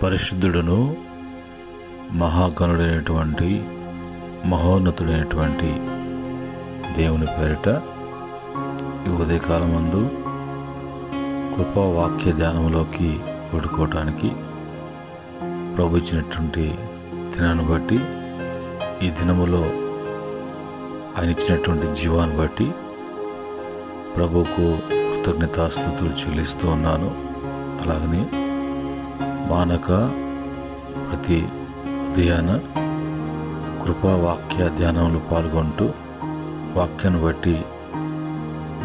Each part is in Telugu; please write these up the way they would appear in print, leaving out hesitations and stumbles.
పరిశుద్ధుడును మహాగణుడైనటువంటి మహోన్నతుడైనటువంటి దేవుని పేరిట ఈ ఉదయకాలమందు కృపావాక్య ధ్యానంలోకి కూడుకోవటానికి ప్రభు ఇచ్చినటువంటి దినాన్ని బట్టి, ఈ దినములో ఆయన ఇచ్చినటువంటి జీవాన్ని బట్టి ప్రభువుకు కృతజ్ఞతాస్తుతులు చెల్లిస్తూ ఉన్నాను. అలాగనే మానక ప్రతి ఉదయాన కృపావాక్య ధ్యానంలో పాల్గొంటూ వాక్యాన్ని బట్టి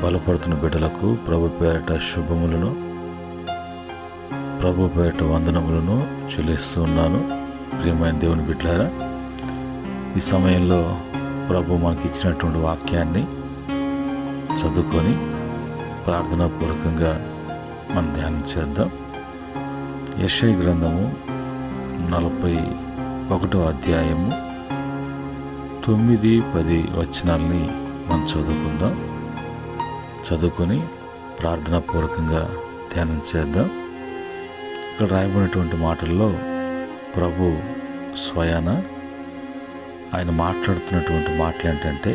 బలపడుతున్న బిడ్డలకు ప్రభు పేరిట శుభములను, ప్రభు పేరిట వందనములను చెల్లిస్తూ ఉన్నాను. ప్రియమైన దేవుని బిడ్డలారా, ఈ సమయంలో ప్రభు మనకి ఇచ్చినటువంటి వాక్యాన్ని చదువుకొని ప్రార్థనాపూర్వకంగా మనం ధ్యానం చేద్దాం. యెషయా గ్రంథము 41వ అధ్యాయము 9-10 వచనాల్ని మనం చదువుకుందాం. చదువుకొని ప్రార్థనాపూర్వకంగా ధ్యానం చేద్దాం. ఇక్కడ రాయబడినటువంటి మాటల్లో ప్రభు స్వయాన ఆయన మాట్లాడుతున్నటువంటి మాటలు ఏంటంటే,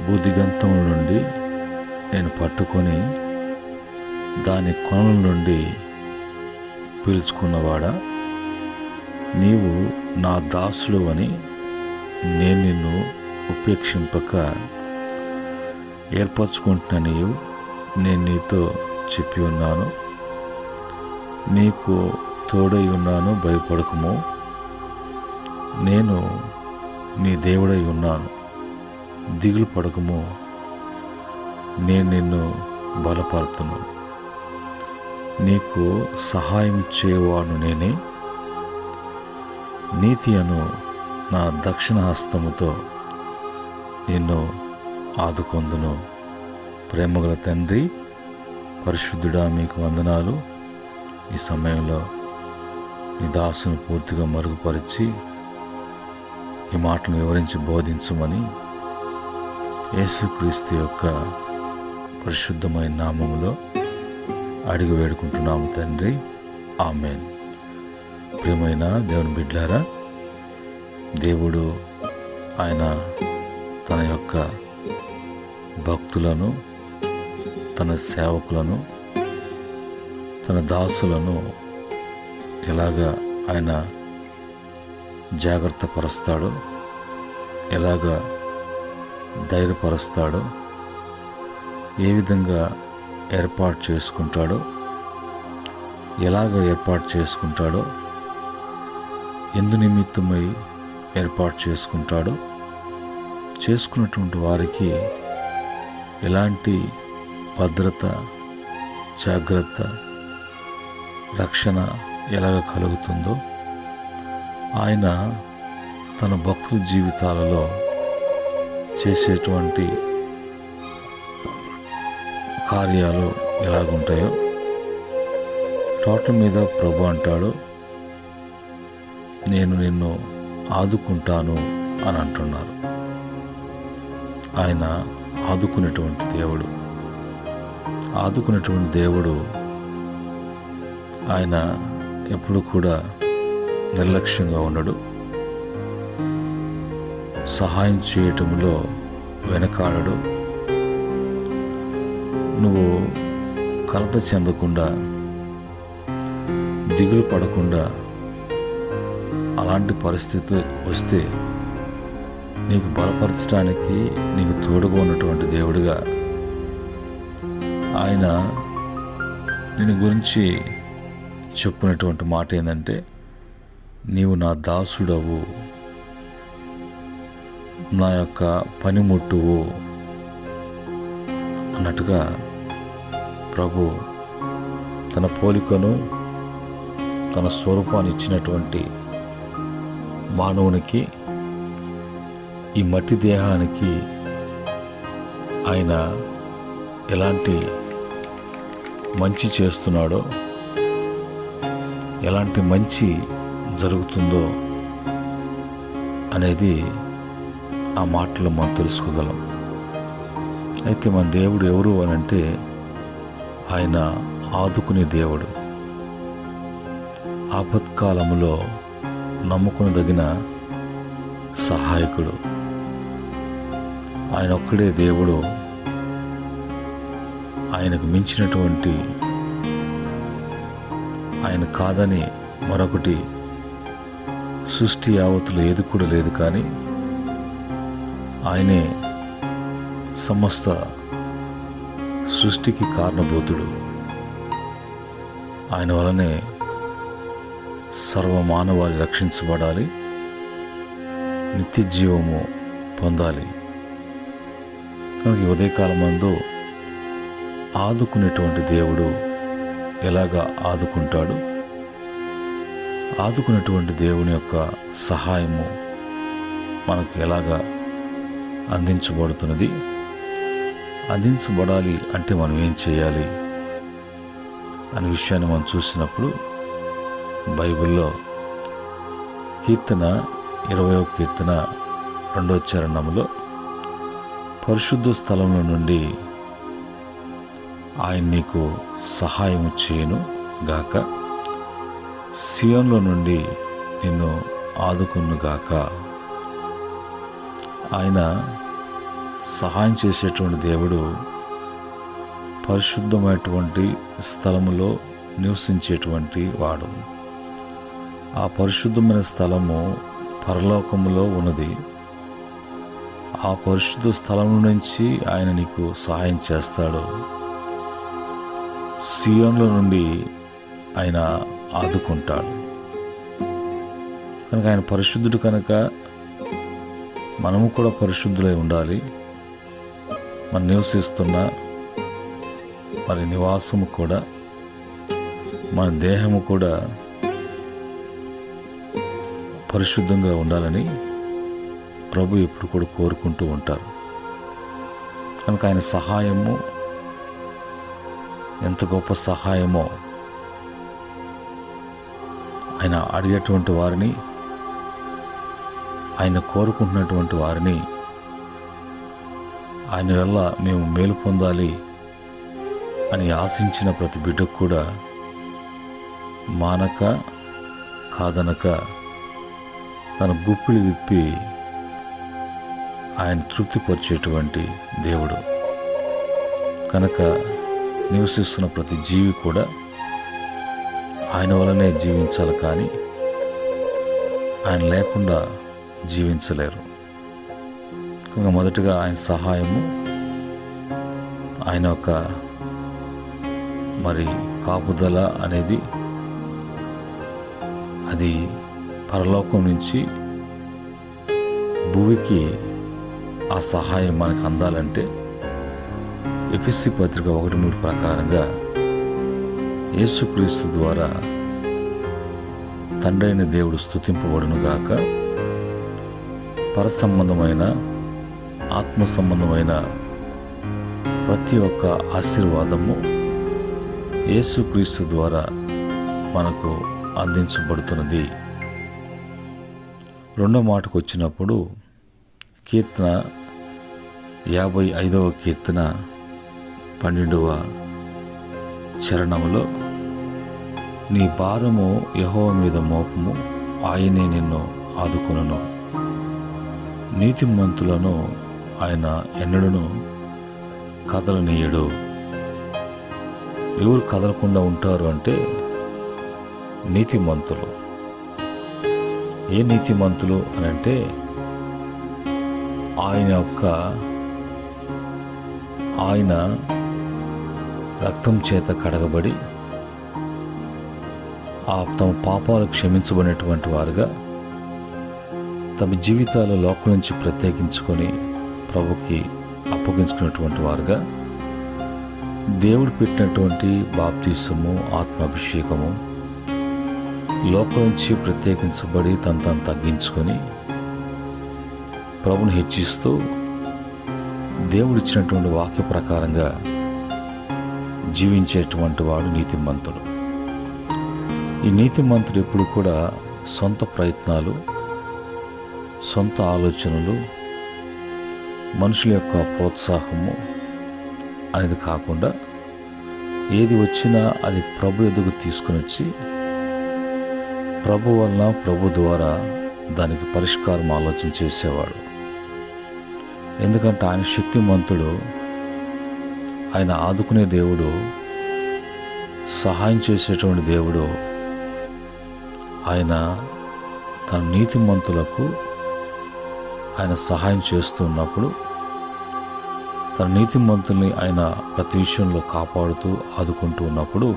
భూదిగంతముల నుండి నేను పట్టుకొని దాని కొనల నుండి పిలుచుకున్నవాడా, నీవు నా దాసుడు అని నేను నిన్ను ఉపేక్షింపక ఏర్పరచుకుంటున్నాను. నేను నీతో చెప్పి ఉన్నాను, నీకు తోడై ఉన్నాను, భయపడకము, నేను నీ దేవుడై ఉన్నాను, దిగులు పడకము, నేను నిన్ను బలపరుతును, నీకు సహాయం చేయవాడు నేనే, నీతి అను నా దక్షిణ హస్తముతో నిన్ను ఆదుకొందును. ప్రేమగల తండ్రి, పరిశుద్ధుడా, మీకు వందనాలు. ఈ సమయంలో నీ దాసును పూర్తిగా మరుగుపరిచి ఈ మాటను వివరించి బోధించమని యేసుక్రీస్తు యొక్క పరిశుద్ధమైన నామములో అడిగి వేడుకుంటున్నాము తండ్రి, ఆమేన్. ప్రియమైన దేవుని బిడ్డలారా, దేవుడు ఆయన తన యొక్క భక్తులను, తన సేవకులను, తన దాసులను ఎలాగా ఆయన జాగ్రత్త పరుస్తాడో, ఎలాగా ధైర్యపరుస్తాడో, ఏ విధంగా ఏర్పాటు చేసుకుంటాడో, ఎలాగ ఏర్పాటు చేసుకుంటాడో, ఎందు నిమిత్తమై ఏర్పాటు చేసుకుంటాడో, చేసుకున్నటువంటి వారికి ఎలాంటి భద్రత, జాగ్రత్త, రక్షణ ఎలాగ కలుగుతుందో ఆయన తన భక్తుల జీవితాలలో చేసేటువంటి కార్యాలు ఎలాగుంటాయో టోటల్ మీద ప్రభు అంటాడు, నేను నిన్ను ఆదుకుంటాను అని అంటున్నారు. ఆయన ఆదుకునేటువంటి దేవుడు. ఆదుకునేటువంటి దేవుడు ఆయన ఎప్పుడు కూడా నిర్లక్ష్యంగా ఉండడు. సహాయం చేయటంలో వెనకాడడు. నువ్వు కలత చెందకుండా, దిగులు పడకుండా, అలాంటి పరిస్థితి వస్తే నీకు బలపరచడానికి నీకు తోడుగా ఉన్నటువంటి దేవుడిగా ఆయన నిన్ను గురించి చెప్పినటువంటి మాట ఏంటంటే, నీవు నా దాసుడవు, నా యొక్క పనిముట్టువు అన్నట్టుగా ప్రభు తన పోలికను, తన స్వరూపాన్ని ఇచ్చినటువంటి మానవునికి, ఈ మట్టి దేహానికి ఆయన ఎలాంటి మంచి చేస్తున్నాడో, ఎలాంటి మంచి జరుగుతుందో అనేది ఆ మాటలో మనం తెలుసుకోగలం. అయితే మన దేవుడు ఎవరు అని అంటే, ఆయన ఆదుకునే దేవుడు. ఆపత్కాలములో నమ్ముకొనదగిన సహాయకుడు. ఆయన ఒక్కడే దేవుడు. ఆయనకు మించినటువంటి ఆయన కాదని మరొకటి సృష్టి యావత్తులు ఏది కూడా లేదు. కానీ ఆయనే సమస్త సృష్టికి కారణభూతుడు. ఆయన వలనే సర్వమానవాళి రక్షించబడాలి, నిత్య జీవము పొందాలి. కనుక ఈ ఉదయకాలమందు ఆదుకునేటువంటి దేవుడు ఎలాగా ఆదుకుంటాడు, ఆదుకునేటువంటి దేవుని యొక్క సహాయము మనకు ఎలాగా అందించబడుతున్నది, అందించబడాలి అంటే మనం ఏం చేయాలి అనే విషయాన్ని మనం చూసినప్పుడు బైబిల్లో కీర్తన 20వ కీర్తన 2వ చరణంలో పరిశుద్ధ స్థలంలో నుండి ఆయన నీకు సహాయము చేయను గాక, సియోన్లో నుండి నిన్ను ఆదుకును గాక. ఆయన సహాయం చేసేటువంటి దేవుడు పరిశుద్ధమైనటువంటి స్థలములో నివసించేటువంటి వాడు. ఆ పరిశుద్ధమైన స్థలము పరలోకములో ఉన్నది. ఆ పరిశుద్ధ స్థలం నుంచి ఆయన నీకు సహాయం చేస్తాడు. సియోన్లో నుండి ఆయన ఆదుకుంటాడు. కనుక ఆయన పరిశుద్ధుడు కనుక మనము కూడా పరిశుద్ధులై ఉండాలి. మనం నివసిస్తున్న మరి నివాసము కూడా, మన దేహము కూడా పరిశుద్ధంగా ఉండాలని ప్రభు ఎప్పుడు కూడా కోరుకుంటూ ఉంటారు. కనుక ఆయన సహాయము ఎంత గొప్ప సహాయమో, ఆయన అడిగేటువంటి వారిని, ఆయన కోరుకుంటున్నటువంటి వారిని ఆయన వల్ల మేము మేలు పొందాలి అని ఆశించిన ప్రతి బిడ్డకు కూడా మానక కాదనక తన గుప్పిలి విప్పి ఆయన తృప్తిపరిచేటువంటి దేవుడు. కనుక నివసిస్తున్న ప్రతి జీవి కూడా ఆయన వలనే జీవించాలి, కానీ ఆయన లేకుండా జీవించలేరు. కనుక మొదటిగా ఆయన సహాయము, ఆయన ఒక మరి కాపుదల అనేది అది పరలోకం నుంచి భూమికి ఆ సహాయం మనకు అందాలంటే ఎఫెసీ పత్రిక 1:3 ప్రకారంగా యేసుక్రీస్తు ద్వారా తండ్రి అయిన దేవుడు స్తుతింపబడునుగాక. పరసంబంధమైన ఆత్మ సంబంధమైన ప్రతి ఒక్క ఆశీర్వాదము యేసుక్రీస్తు ద్వారా మనకు అందించబడుతున్నది. రెండో మాటకు వచ్చినప్పుడు కీర్తన 55వ కీర్తన 12వ చరణములో నీ భారము యెహోవా మీద మోపము, ఆయనే నిన్ను ఆదుకొనును. నీతిమంతులను ఆయన ఎన్నడూను కదలనీయడు. ఎవరు కదలకుండా ఉంటారు అంటే నీతిమంతులు. ఏ నీతిమంతులు అని అంటే ఆయన రక్తం చేత కడగబడి తమ పాపాలు క్షమించబడినటువంటి వారుగా తమ జీవితాల లోకం నుంచి ప్రత్యేకించుకొని ప్రభుకి అప్పగించుకున్నటువంటి వారుగా దేవుడు పెట్టినటువంటి బాప్తిసము, ఆత్మాభిషేకము, లోకం నుంచి ప్రత్యేకించబడి తను తగ్గించుకొని ప్రభుని హెచ్చిస్తూ దేవుడిచ్చినటువంటి వాక్య ప్రకారంగా జీవించేటువంటి వాడు నీతిమంతుడు. ఈ నీతిమంతుడు ఎప్పుడు కూడా సొంత ప్రయత్నాలు, సొంత ఆలోచనలు, మనుషుల యొక్క ప్రోత్సాహము అనేది కాకుండా ఏది వచ్చినా అది ప్రభు ఎదుగు తీసుకుని వచ్చి ప్రభు వలన, ప్రభు ద్వారా దానికి పరిష్కారం ఆలోచన చేసేవాడు. ఎందుకంటే ఆయన శక్తిమంతుడు, ఆయన ఆదుకునే దేవుడు, సహాయం చేసేటువంటి దేవుడు. ఆయన తన నీతిమంతులకు ఆయన సహాయం చేస్తున్నప్పుడు, తన నీతిమంతుల్ని ఆయన ప్రతి విషయంలో కాపాడుతూ ఆదుకుంటూ ఉన్నప్పుడు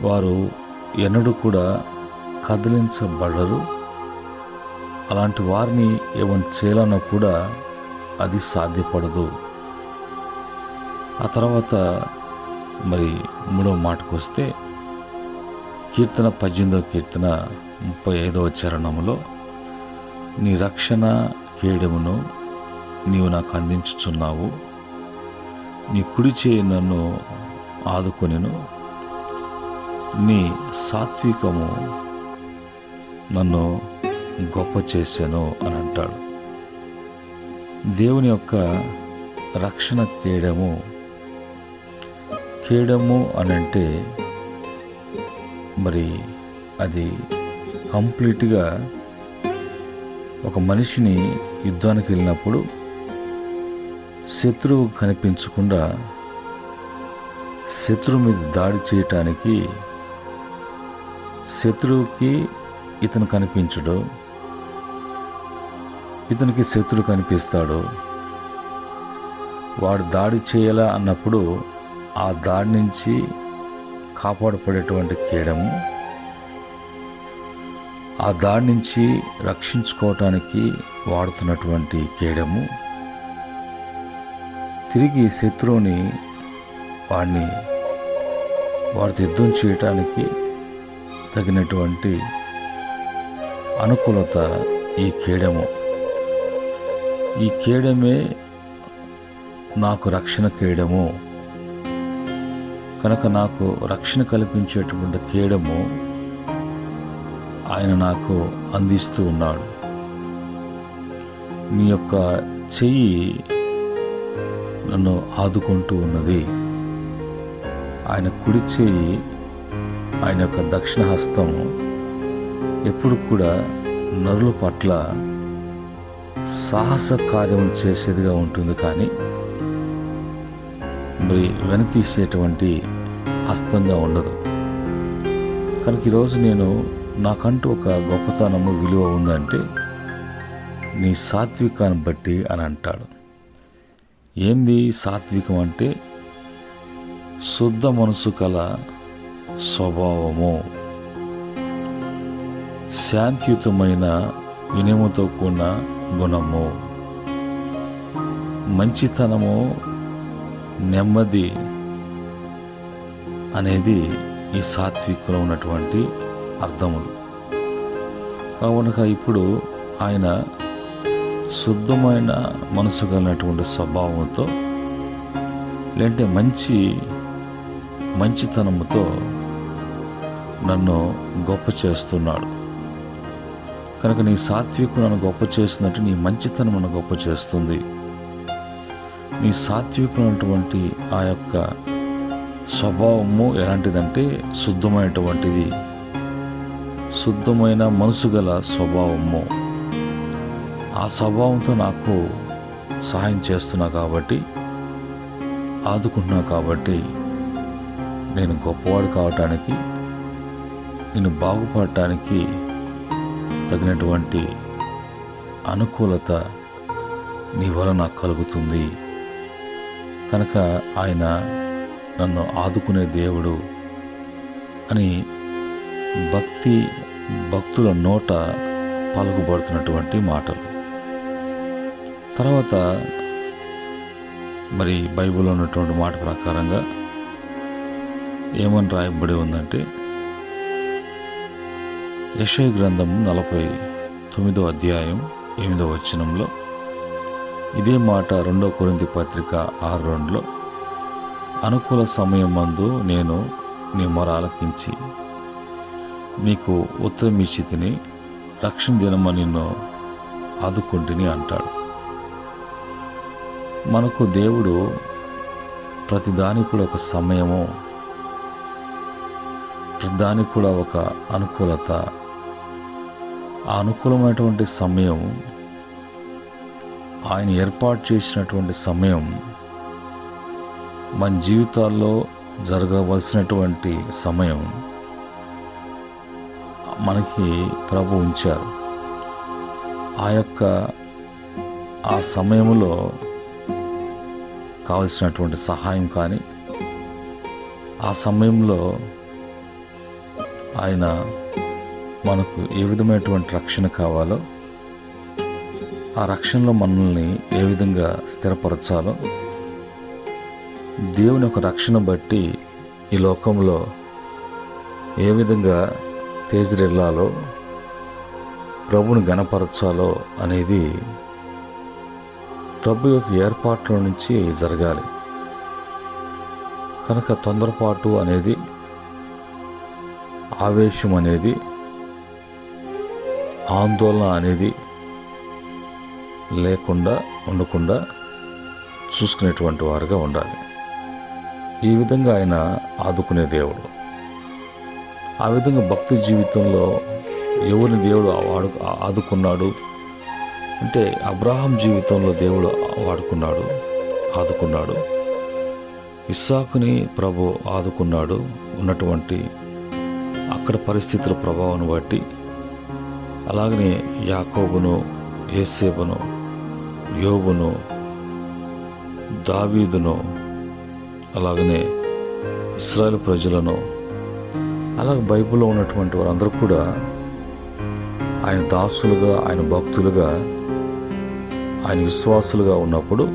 వారు ఎన్నడూ కూడా కదిలించబడరు. అలాంటి వారిని ఏమైనా చేయాలన్నా కూడా అది సాధ్యపడదు. ఆ తర్వాత మరి 3వ మాటకు వస్తే, కీర్తన 18వ కీర్తన 35వ చరణంలో, నీ రక్షణ కేడెమును నీవు నాకు అందించుచున్నావు, నీ కుడి చేయి నన్ను ఆదుకొనెను, నీ సాత్వికము నన్ను గొప్ప చేసెను అని అంటాడు. దేవుని యొక్క రక్షణ కేడము అని అంటే మరి అది కంప్లీట్గా ఒక మనిషిని యుద్ధానికి వెళ్ళినప్పుడు శత్రువు కనిపించకుండా శత్రువు మీద దాడి చేయటానికి శత్రువుకి ఇతను కనిపించడు, ఇతనికి శత్రువు కనిపిస్తాడు. వాడు దాడి చేయాలా అన్నప్పుడు ఆ దాడి నుంచి కాపాడపడేటువంటి కేడము, ఆ దాడి నుంచి రక్షించుకోవటానికి వాడుతున్నటువంటి కేడము, తిరిగి శత్రువుని వాడితో యుద్ధం చేయటానికి తగినటువంటి అనుకూలత ఈ కేడము. ఈ కేడమే నాకు రక్షణ కేడము కనుక నాకు రక్షణ కల్పించేటువంటి కేడము ఆయన నాకు అందిస్తూ ఉన్నాడు. నీ యొక్క చెయ్యి నన్ను ఆదుకుంటూ ఉన్నది. ఆయన కుడి చెయ్యి, ఆయన యొక్క దక్షిణ హస్తము ఎప్పుడు కూడా నరుల పట్ల సాహస కార్యం చేసేదిగా ఉంటుంది, కానీ మరి వెనతీసేటువంటి హస్తంగా ఉండదు. కనుక ఈరోజు నాకంటూ ఒక గొప్పతనము, విలువ ఉందంటే నీ సాత్వికాన్ని బట్టి అని అంటాడు. ఏంది సాత్వికం అంటే? శుద్ధ మనసు కల స్వభావము, శాంతియుతమైన వినయముతో కూడిన గుణము, మంచితనము, నెమ్మది అనేది ఈ సాత్వికంలో ఉన్నటువంటి అర్థములు. కావున ఇప్పుడు ఆయన శుద్ధమైన మనసు కలిగినటువంటి స్వభావంతో, లేదంటే మంచితనముతో నన్ను గొప్ప చేస్తున్నాడు. కనుక నీ సాత్వికం నన్ను గొప్ప చేస్తున్నట్టు నీ మంచితనం నన్ను గొప్ప చేస్తుంది. నీ సాత్వికమైనటువంటి ఆ యొక్క స్వభావము ఎలాంటిదంటే శుద్ధమైనటువంటిది, శుద్ధమైన మనసు గల స్వభావము. ఆ స్వభావంతో నాకు సహాయం చేస్తున్నావు కాబట్టి, ఆదుకుంటున్నావు కాబట్టి, నేను గొప్పవాడు కావటానికి, నేను బాగుపడటానికి తగినటువంటి అనుకూలత నీ వల్ల నాకు కలుగుతుంది. కనుక ఆయన నన్ను ఆదుకునే దేవుడు అని భక్తుల నోట పలుకుబడుతున్నటువంటి మాటలు. తర్వాత మరి బైబిల్లో ఉన్నటువంటి మాట ప్రకారంగా ఏమని రాయబడి ఉందంటే, యెషయా గ్రంథం 49వ అధ్యాయం 8వ వచనంలో ఇదే మాట 2 కొరింథీ పత్రిక 6:2లో, అనుకూల సమయమందు నేను నీ మొర ఆలకించి మీకు ఉత్తరమిచ్చి తిని రక్షణ దినమ నిన్ను ఆదుకుంటుని అంటాడు. మనకు దేవుడు ప్రతిదానికి కూడా ఒక సమయము, దానికి కూడా ఒక అనుకూలత, ఆ అనుకూలమైనటువంటి సమయం, ఆయన ఏర్పాటు చేసినటువంటి సమయం మన జీవితాల్లో జరగవలసినటువంటి సమయం మనకి ప్రభు ఉంచారు. ఆ సమయంలో కావలసినటువంటి సహాయం కానీ, ఆ సమయంలో ఆయన మనకు ఏ విధమైనటువంటి రక్షణ కావాలో, ఆ రక్షణలో మనల్ని ఏ విధంగా స్థిరపరచాలో, దేవుని యొక్క రక్షణ బట్టి ఈ లోకంలో ఏ విధంగా తేజరెల్లాలో, ప్రభుని గణపరచాలో అనేది ప్రభు యొక్క ఏర్పాట్ల నుంచి జరగాలి. కనుక తొందరపాటు అనేది, ఆవేశం అనేది, ఆందోళన అనేది లేకుండా ఉండకుండా చూసుకునేటువంటి వారుగా ఉండాలి. ఈ విధంగా ఆయన ఆదుకునే దేవుడు. ఆ విధంగా భక్తి జీవితంలో ఎవరిని దేవుడు ఆదుకున్నాడు అంటే, అబ్రహాం జీవితంలో దేవుడు ఆదుకున్నాడు. ఇస్సాకుని ప్రభు ఆదుకున్నాడు. ఉన్నటువంటి అక్కడ పరిస్థితుల ప్రభావాన్ని బట్టి. అలాగనే యాకోబును, యేసేపును, యోబును, దావీదును, అలాగనే ఇశ్రాయేలు ప్రజలను, అలాగే బైబిల్లో ఉన్నటువంటి వారందరూ కూడా ఆయన దాసులుగా, ఆయన భక్తులుగా, ఆయన విశ్వాసులుగా ఉన్నప్పుడు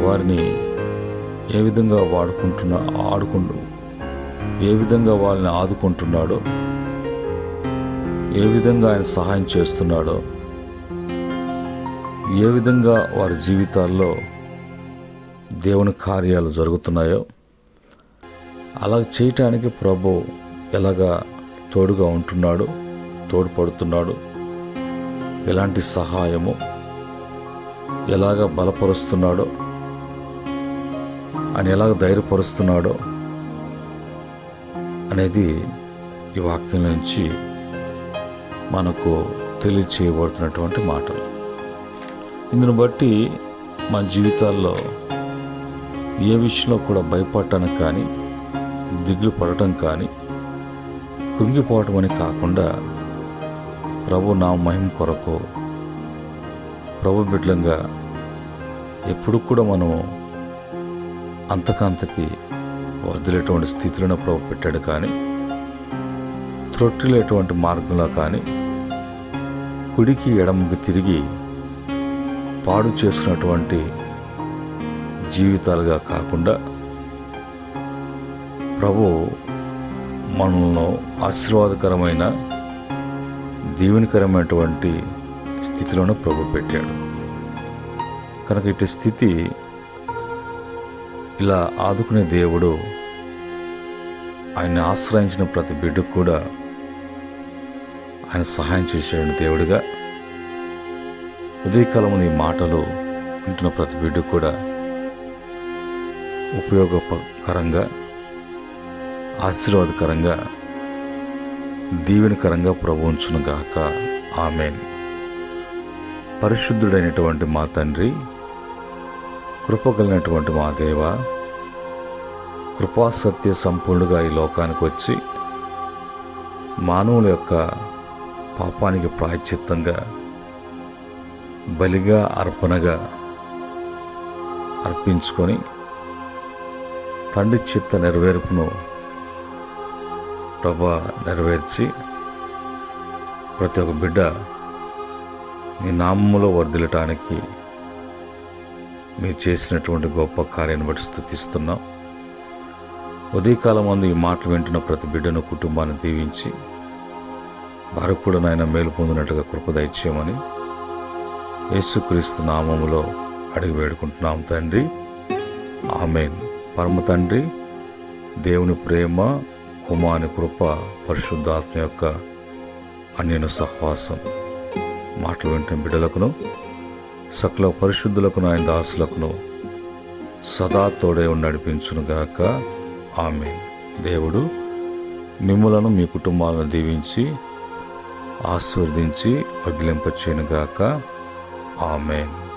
వారిని ఏ విధంగా ఏ విధంగా వాళ్ళని ఆదుకుంటున్నాడో, ఏ విధంగా ఆయన సహాయం చేస్తున్నాడో, ఏ విధంగా వారి జీవితాల్లో దేవుని కార్యాలు జరుగుతున్నాయో, అలా చేయటానికి ప్రభు ఎలాగా తోడుగా ఉంటున్నాడు, తోడ్పడుతున్నాడు, ఎలాంటి సహాయము, ఎలాగ బలపరుస్తున్నాడో, ఆయన ఎలాగ ధైర్యపరుస్తున్నాడో అనేది ఈ వాక్యం నుంచి మనకు తెలియచేయబడుతున్నటువంటి మాటలు. ఇందును బట్టి మన జీవితాల్లో ఏ విషయంలో కూడా భయపడటానికి కానీ, దిగులు పడటం కానీ, కృంగిపోవటం అని కాకుండా, ప్రభు నా మహిమ కొరకు, ప్రభు బిడ్డలంగా ఎప్పుడు కూడా మనం అంతకంతకి వదిలేటువంటి స్థితిలో ప్రభు పెట్టాడు. కానీ త్రొట్టిలేటువంటి మార్గంలో కానీ, కుడికి ఎడమకి తిరిగి పాడు చేసుకున్నటువంటి జీవితాలుగా కాకుండా, ప్రభు మనల్ని ఆశీర్వాదకరమైన, దీవెనకరమైనటువంటి స్థితిలోనే ప్రభు పెట్టాడు. కనుక ఇటు స్థితి, ఇలా ఆదుకునే దేవుడు ఆయన్ని ఆశ్రయించిన ప్రతి బిడ్డకు కూడా ఆయన సహాయం చేసే దేవుడిగా, ఉదయకాలం ఈ మాటలు వింటున్న ప్రతి బిడ్డకు కూడా ఉపయోగకరంగా, ఆశీర్వాదకరంగా, దీవెనకరంగా ప్రభు ఉంచునుగాక. ఆమేన్. పరిశుద్ధుడైనటువంటి మా తండ్రి, కృపగలిగినటువంటి మా దేవ, కృపాసత్య సంపూర్ణుగా ఈ లోకానికి వచ్చి మానవుల యొక్క పాపానికి ప్రాయశ్చిత్తంగా, బలిగా, అర్పణగా అర్పించుకొని తండ్రి చిత్త నెరవేర్పును ప్రభా నెరవేర్చి ప్రతి ఒక్క బిడ్డ నీ నామములో వర్ధిల్లటానికి మీరు చేసినటువంటి గొప్ప కార్యాన్ని బట్టి స్తుతిస్తున్నాం. ఉదయకాలం మందు ఈ మాటలు వింటున్న ప్రతి బిడ్డను, కుటుంబాన్ని దీవించి వారు కూడా నాయన మేలు పొందినట్టుగా కృప దయచేయమని యేసుక్రీస్తు నామములో అడిగి వేడుకుంటున్నాం తండ్రి. ఆమేన్. పరమ తండ్రి దేవుని ప్రేమ, కుమారుని కృప, పరిశుద్ధాత్మ యొక్క అన్యోన్య సహవాసం మాటలు వింటున్న బిడ్డలకును, సకల పరిశుద్ధులకును, ఆయన దాసులకును సదా తోడే నడిపించునుగాక. ఆమేన్. దేవుడు మిమ్ములను మీ కుటుంబాలను దీవించి ఆశీర్వదించి వదిలింపచేయునుగాక. ఆమేన్.